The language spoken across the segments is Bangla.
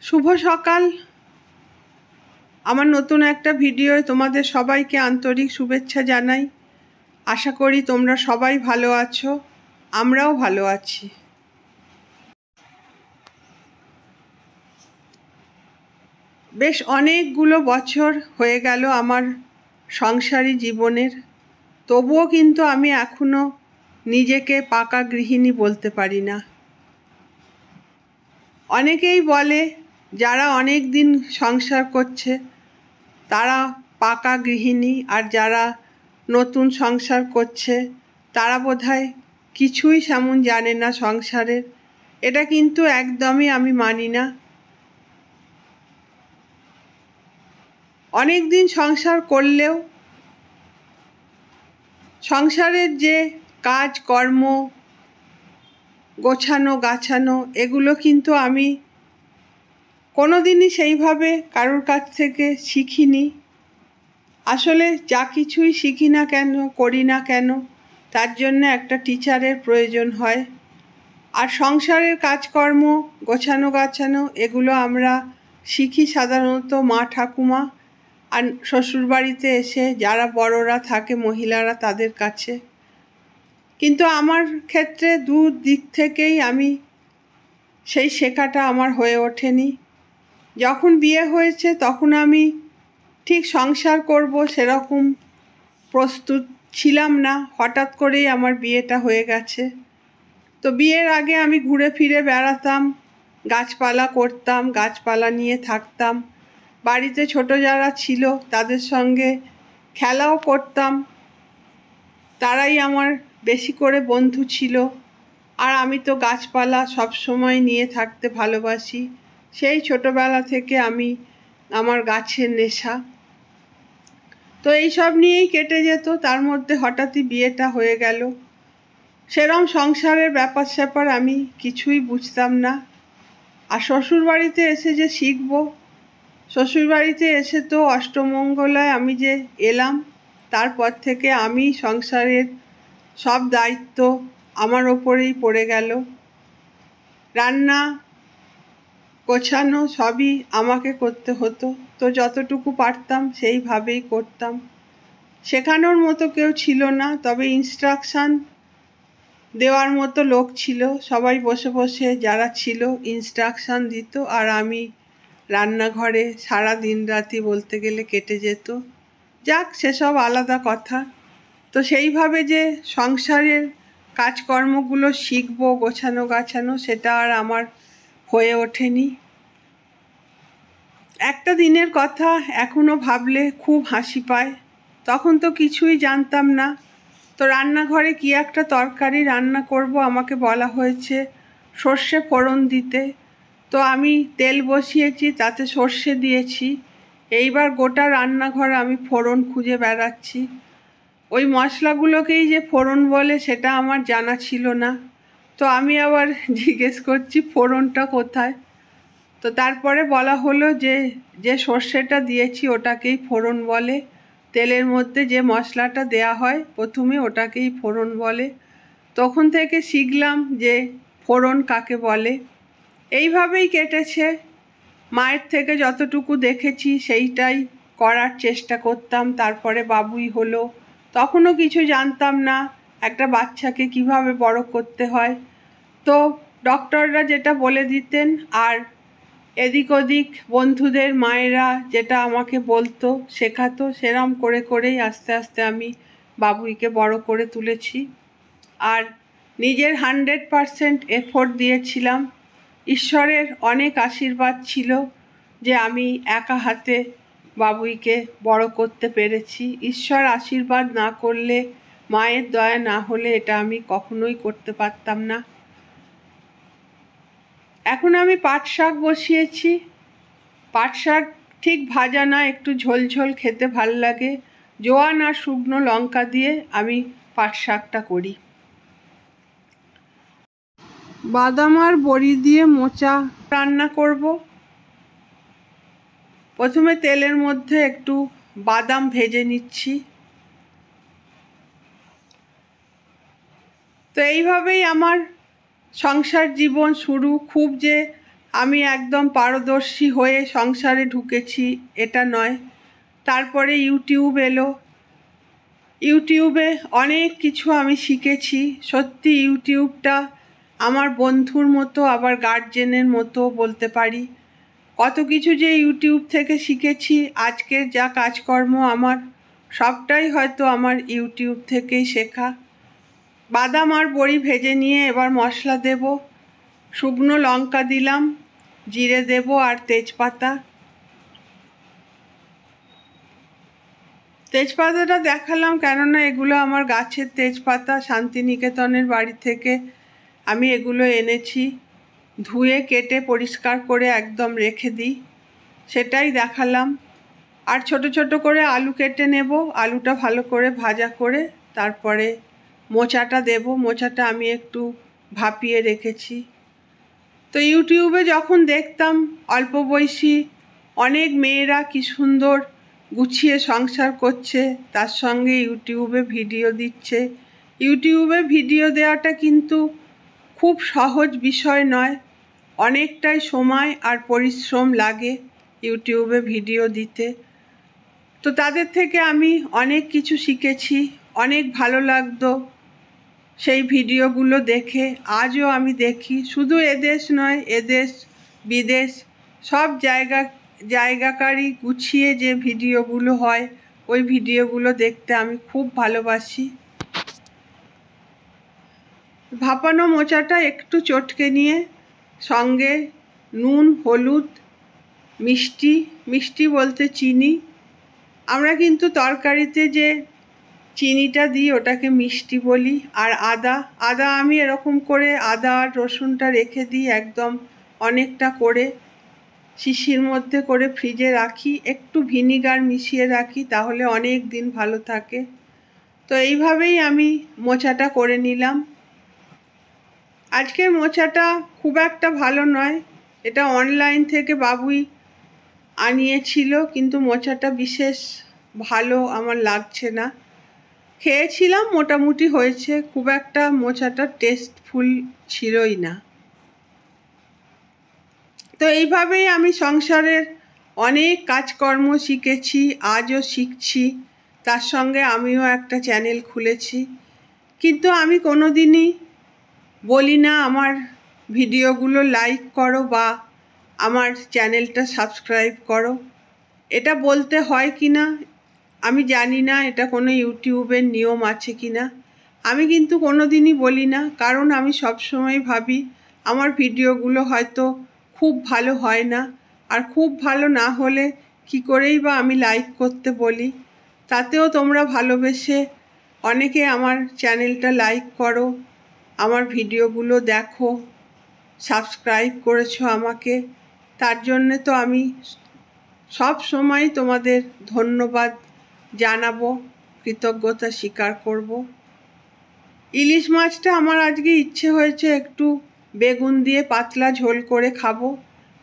শুভ সকাল। আমার নতুন একটা ভিডিওয় তোমাদের সবাইকে আন্তরিক শুভেচ্ছা জানাই। আশা করি তোমরা সবাই ভালো আছো, আমরাও ভালো আছি। বেশ অনেকগুলো বছর হয়ে গেল আমার সংসারী জীবনের, তবুও কিন্তু আমি এখনো নিজেকে পাকা গৃহিণী বলতে পারি না। অনেকেই বলে যারা অনেক দিন সংসার করছে তারা পাকা গৃহিণী, আর যারা নতুন সংসার করছে তারা বোধহয় কিছুই তেমন জানে না সংসারের। এটা কিন্তু একদমই আমি মানি না। অনেক দিন সংসার করলেও সংসারের যে কাজ কর্ম, গোছানো গাছানো, এগুলো কিন্তু আমি কোনোদিনই সেইভাবে কারোর কাছ থেকে শিখিনি। আসলে যা কিছুই শিখি না কেন, করি না কেন, তার জন্য একটা টিচারের প্রয়োজন হয়। আর সংসারের কাজকর্ম, গোছানো গাছানো, এগুলো আমরা শিখি সাধারণত মা ঠাকুমা আর শ্বশুরবাড়িতে এসে যারা বড়রা থাকে মহিলারা তাদের কাছে। কিন্তু আমার ক্ষেত্রে দিক থেকেই আমি সেই শেখাটা আমার হয়ে ওঠেনি। যখন বিয়ে হয়েছে তখন আমি ঠিক সংসার করব সেরকম প্রস্তুত ছিলাম না। হঠাৎ করেই আমার বিয়েটা হয়ে গেছে। তো বিয়ের আগে আমি ঘুরে ফিরে বেড়াতাম, গাছপালা করতাম, গাছপালা নিয়ে থাকতাম, বাড়িতে ছোট যারা ছিল তাদের সঙ্গে খেলাও করতাম। তারাই আমার বেশি করে বন্ধু ছিল। আর আমি তো গাছপালা সবসময় নিয়ে থাকতে ভালোবাসি। সেই ছোটবেলা থেকে আমার গাছের নেশা। তো এইসব নিয়েই কেটে যেত। তার মধ্যে হঠাৎই বিয়েটা হয়ে গেল। সেরম সংসারের ব্যাপার স্যাপার আমি কিছুই বুঝতাম না। আর শ্বশুরবাড়িতে এসে যে শিখব, শ্বশুরবাড়িতে এসে তো অষ্টমঙ্গলায় আমি যে এলাম, তারপর থেকে আমি সংসারের সব দায়িত্ব আমার ওপরেই পড়ে গেল। রান্না গোছানো সবই আমাকে করতে হতো। তো যতটুকু পারতাম সেইভাবেই করতাম। শেখানোর মতো কেউ ছিল না, তবে ইনস্ট্রাকশান দেওয়ার মতো লোক ছিল। সবাই বসে বসে যারা ছিল ইনস্ট্রাকশান দিত, আর আমি রান্নাঘরে সারা দিন রাতি বলতে গেলে কেটে যেত। যাক, সেসব আলাদা কথা। তো সেইভাবে যে সংসারের কাজকর্মগুলো শিখবো, গোছানো গাছানো, সেটা আর আমার হয়ে ওঠেনি। একটা দিনের কথা এখনো ভাবলে খুব হাসি পায়। তখন তো কিছুই জানতাম না। তো রান্নাঘরে কি একটা তরকারি রান্না করব, আমাকে বলা হয়েছে সর্ষে ফোড়ন দিতে। তো আমি তেল বসিয়েছি, তাতে সর্ষে দিয়েছি। এইবার গোটা রান্নাঘর আমি ফোড়ন খুঁজে বেড়াচ্ছি। ওই মশলাগুলোকেই যে ফোড়ন বলে সেটা আমার জানা ছিল না। তো আমি আবার জিজ্ঞেস করছি ফোড়নটা কোথায়। তো তারপরে বলা হলো যে যে সর্ষেটা দিয়েছি ওটাকেই ফোড়ন বলে। তেলের মধ্যে যে মশলাটা দেয়া হয় প্রথমে ওটাকেই ফোড়ন বলে। তখন থেকে শিখলাম যে ফোড়ন কাকে বলে। এইভাবেই কেটেছে। মায়ের থেকে যতটুকু দেখেছি সেইটাই করার চেষ্টা করতাম। তারপরে বাবুই হলো, তখনও কিছু জানতাম না একটা বাচ্চাকে কিভাবে বড় করতে হয়। তো ডক্টররা যেটা বলে দিতেন, আর এদিক ওদিক বন্ধুদের মায়েরা যেটা আমাকে বলতো, শেখাতো, সেরম করে করেই আস্তে আস্তে আমি বাবুইকে বড় করে তুলেছি। আর নিজের 100% এফোর্ট দিয়েছিলাম। ঈশ্বরের অনেক আশীর্বাদ ছিল যে আমি একা হাতে বাবুইকে বড় করতে পেরেছি। ঈশ্বর আশীর্বাদ না করলে, মায়ের দয়া না হলে এটা আমি কখনোই করতে পারতাম না। এখন আমি পাট শাক বসিয়েছি। পাট শাক ঠিক ভাজা না, একটু ঝোলঝোল খেতে ভাল লাগে। জোয়ান আর শুকনো লঙ্কা দিয়ে আমি পাট শাকটা করি। বাদাম আর বড়ি দিয়ে মোচা রান্না করব। প্রথমে তেলের মধ্যে একটু বাদাম ভেজে নিচ্ছি। তো এইভাবেই আমার সংসার জীবন শুরু। খুব যে আমি একদম পারদর্শী হয়ে সংসারে ঢুকেছি এটা নয়। তারপরে ইউটিউব এলো। ইউটিউবে অনেক কিছু আমি শিখেছি। সত্যি ইউটিউবটা আমার বন্ধুর মতো, আবার গার্জেনের মতো বলতে পারি। কত কিছু যে ইউটিউব থেকে শিখেছি। আজকের যা কাজকর্ম আমার, সবটাই হয়তো আমার ইউটিউব থেকেই শেখা। বাদাম আর বড়ি ভেজে নিয়ে এবার মশলা দেব। শুকনো লঙ্কা দিলাম, জিরে দেব আর তেজপাতা। তেজপাতাটা দেখালাম কেননা এগুলো আমার গাছের তেজপাতা, শান্তিনিকেতনের বাড়ি থেকে আমি এগুলো এনেছি। ধুয়ে কেটে পরিষ্কার করে একদম রেখে দিই, সেটাই দেখালাম। আর ছোট ছোট করে আলু কেটে নেব। আলুটা ভালো করে ভাজা করে তারপরে মোচাটা দেব। মোচাটা আমি একটু ভাপিয়ে রেখেছি। তো ইউটিউবে যখন দেখতাম অল্প বয়সী অনেক মেয়েরা কি সুন্দর গুছিয়ে সংসার করছে, তার সঙ্গে ইউটিউবে ভিডিও দিচ্ছে। ইউটিউবে ভিডিও দেওয়াটা কিন্তু খুব সহজ বিষয় নয়। অনেকটাই সময় আর পরিশ্রম লাগে ইউটিউবে ভিডিও দিতে। তো তাদের থেকে আমি অনেক কিছু শিখেছি। অনেক ভালো লাগতো সেই ভিডিওগুলো দেখে। আজও আমি দেখি। শুধু এদেশ নয়, এদেশ বিদেশ সব জায়গাকারই গুছিয়ে যে ভিডিওগুলো হয়, ওই ভিডিওগুলো দেখতে আমি খুব ভালোবাসি। ভাপানো মোচাটা একটু চটকে নিয়ে সঙ্গে নুন, হলুদ, মিষ্টি বলতে চিনি। আমরা কিন্তু তরকারিতে যে চিনিটা দিই ওটাকে মিষ্টি বলি। আর আদা আমি এরকম করে আদা আর রসুনটা রেখে দিই একদম অনেকটা করে, শিশির মধ্যে করে ফ্রিজে রাখি। একটু ভিনিগার মিশিয়ে রাখি, তাহলে অনেক দিন ভালো থাকে। তো এইভাবেই আমি মোচাটা করে নিলাম। আজকের মোচাটা খুব একটা ভালো নয়। এটা অনলাইন থেকে বাবুই আনিয়েছিল, কিন্তু মোচাটা বিশেষ ভালো আমার লাগছে না। খেয়েছিলাম, মোটামুটি হয়েছে, খুব একটা মোচাটা টেস্টফুল ছিলই না। তো এইভাবেই আমি সংসারের অনেক কাজকর্ম শিখেছি, আজও শিখছি। তার সঙ্গে আমিও একটা চ্যানেল খুলেছি। কিন্তু আমি কোনোদিনই বলি না আমার ভিডিওগুলো লাইক করো বা আমার চ্যানেলটা সাবস্ক্রাইব করো। এটা বলতে হয় কি না আমি জানি না, এটা কোনো ইউটিউবের নিয়ম আছে কি না। আমি কিন্তু কোনোদিনই বলি না, কারণ আমি সবসময় ভাবি আমার ভিডিওগুলো হয়তো খুব ভালো হয় না। আর খুব ভালো না হলে কি করেই বা আমি লাইক করতে বলি। তাতেও তোমরা ভালোবেসে অনেকে আমার চ্যানেলটা লাইক করো, আমার ভিডিওগুলো দেখো, সাবস্ক্রাইব করেছো আমাকে। তার জন্যে তো আমি সব সময় তোমাদের ধন্যবাদ জানাবো, কৃতজ্ঞতা স্বীকার করব। ইলিশ মাছটা আমার আজকে ইচ্ছে হয়েছে একটু বেগুন দিয়ে পাতলা ঝোল করে খাবো।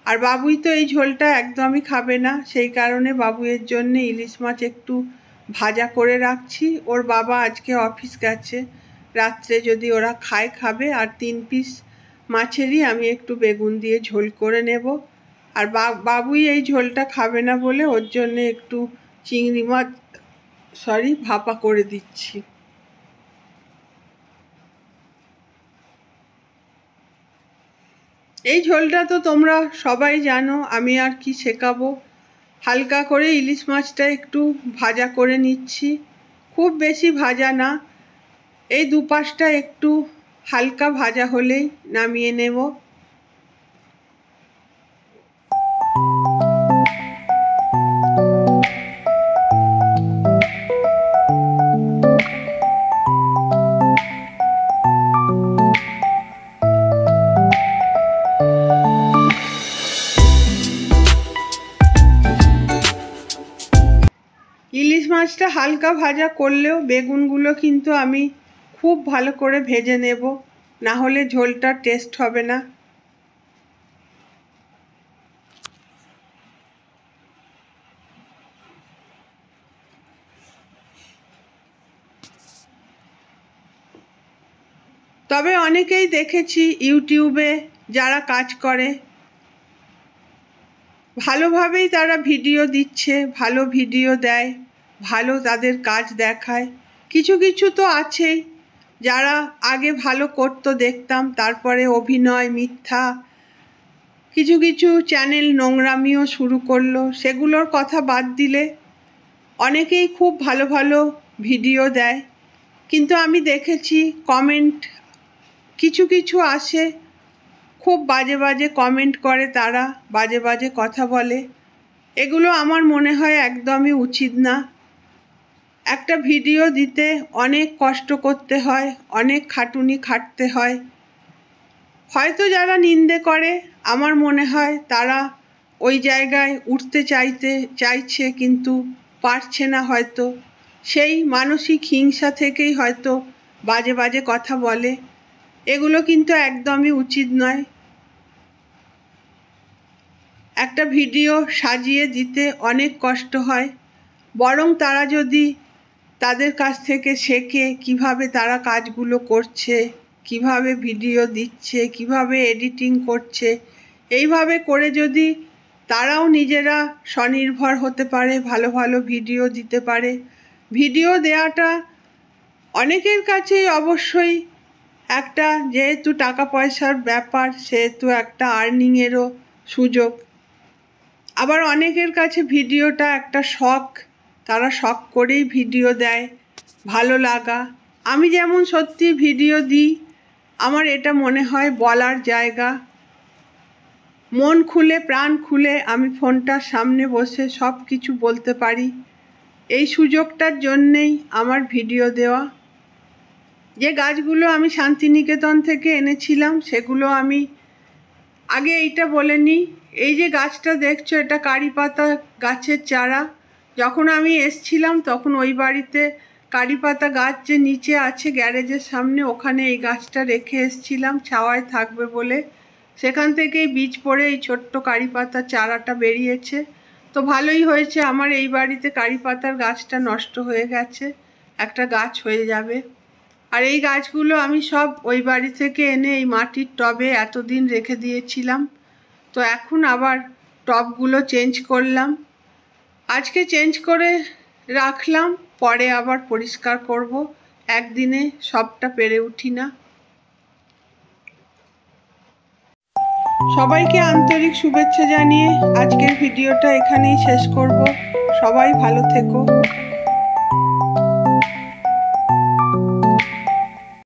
আর বাবুই তো এই ঝোলটা একদমই খাবে না, সেই কারণে বাবুয়ের জন্য ইলিশ মাছ একটু ভাজা করে রাখছি। ওর বাবা আজকে অফিস গেছে, রাত্রে যদি ওরা খাবে। আর 3 পিস মাছেরই আমি একটু বেগুন দিয়ে ঝোল করে নেব। আর বাবুই এই ঝোলটা খাবে না বলে ওর জন্য একটু চিংড়ি মাছ ভাপা করে দিচ্ছি। এই ঝোলটা তো তোমরা সবাই জানো, আমি আর কি শেখাবো। হালকা করে ইলিশ মাছটা একটু ভাজা করে নিচ্ছি, খুব বেশি ভাজা না। এই দুপাশটা একটু হালকা ভাজা হলেই নামিয়ে নেব। ইলিশ মাছটা হালকা ভাজা করলেও বেগুনগুলো কিন্তু আমি খুব ভালো করে ভেজে নেব, না হলে ঝোলটার টেস্ট হবে না। তবে অনেকেই দেখেছি ইউটিউবে যারা কাজ করে ভালোভাবেই তারা ভিডিও দিচ্ছে, ভালো ভিডিও দেয়, ভালো তাদের কাজ দেখায়। কিছু কিছু তো আছেই যারা আগে ভালো করতো দেখতাম, তারপরে অভিনয় মিথ্যা, কিছু কিছু চ্যানেল নোংরামিও শুরু করলো। সেগুলোর কথা বাদ দিলে অনেকেই খুব ভালো ভালো ভিডিও দেয়। কিন্তু আমি দেখেছি কমেন্ট কিছু কিছু আসে, খুব বাজে বাজে কমেন্ট করে, তারা বাজে বাজে কথা বলে। এগুলো আমার মনে হয় একদমই উচিত না। একটা ভিডিও দিতে অনেক কষ্ট করতে হয়, অনেক খাটুনি খাটতে হয়। হয়তো যারা নিন্দে করে আমার মনে হয় তারা ওই জায়গায় উঠতে চাইছে কিন্তু পারছে না হয়তো। সেই মানসিক হিংসা থেকেই হয়তো বাজে বাজে কথা বলে। এগুলো কিন্তু একদমই উচিত নয়। একটা ভিডিও সাজিয়ে দিতে অনেক কষ্ট হয়, বরং তারা যদি তাদের কাছ থেকে শেখে কিভাবে তারা কাজগুলো করছে, কিভাবে ভিডিও দিচ্ছে, কিভাবে এডিটিং করছে, এইভাবে করে যদি তারাও নিজেরা স্বনির্ভর হতে পারে, ভালো ভালো ভিডিও দিতে পারে। ভিডিও দেওয়াটা অনেকের কাছেই অবশ্যই একটা, যেহেতু টাকা পয়সার ব্যাপার, সেহেতু একটা আর্নিংয়েরও সুযোগ। আবার অনেকের কাছে ভিডিওটা একটা শখ, তারা শখ করেই ভিডিও দেয়, ভালো লাগা। আমি যেমন সত্যি ভিডিও দিই, আমার এটা মনে হয় বলার জায়গা। মন খুলে প্রাণ খুলে আমি ফোনটার সামনে বসে সব কিছু বলতে পারি। এই সুযোগটার জন্যেই আমার ভিডিও দেওয়া। যে গাছগুলো আমি শান্তিনিকেতন থেকে এনেছিলাম সেগুলো আমি আগে এইটা বলে নিই। এই যে গাছটা দেখছো, এটা কারি পাতা গাছের চারা। যখন আমি এসছিলাম তখন ওই বাড়িতে কারি পাতা গাছ যে নিচে আছে গ্যারেজের সামনে, ওখানে এই গাছটা রেখে এসছিলাম ছাওয়ায় থাকবে বলে। সেখান থেকেই বীজ পড়ে এই ছোট্ট কারি পাতার চারাটা বেরিয়েছে। তো ভালোই হয়েছে, আমার এই বাড়িতে কারি পাতার গাছটা নষ্ট হয়ে গেছে, একটা গাছ হয়ে যাবে। আর এই গাছগুলো আমি সব ওই বাড়ি থেকে এনে এই মাটির টবে এতদিন রেখে দিয়েছিলাম। তো এখন আবার টবগুলো চেঞ্জ করলাম, আজকে চেঞ্জ করে রাখলাম, পরে আবার পরিষ্কার করব। একদিনে সবটা পেরে উঠি না। সবাইকে আন্তরিক শুভেচ্ছা জানিয়ে আজকের ভিডিওটা এখানেই শেষ করব। সবাই ভালো থেকো।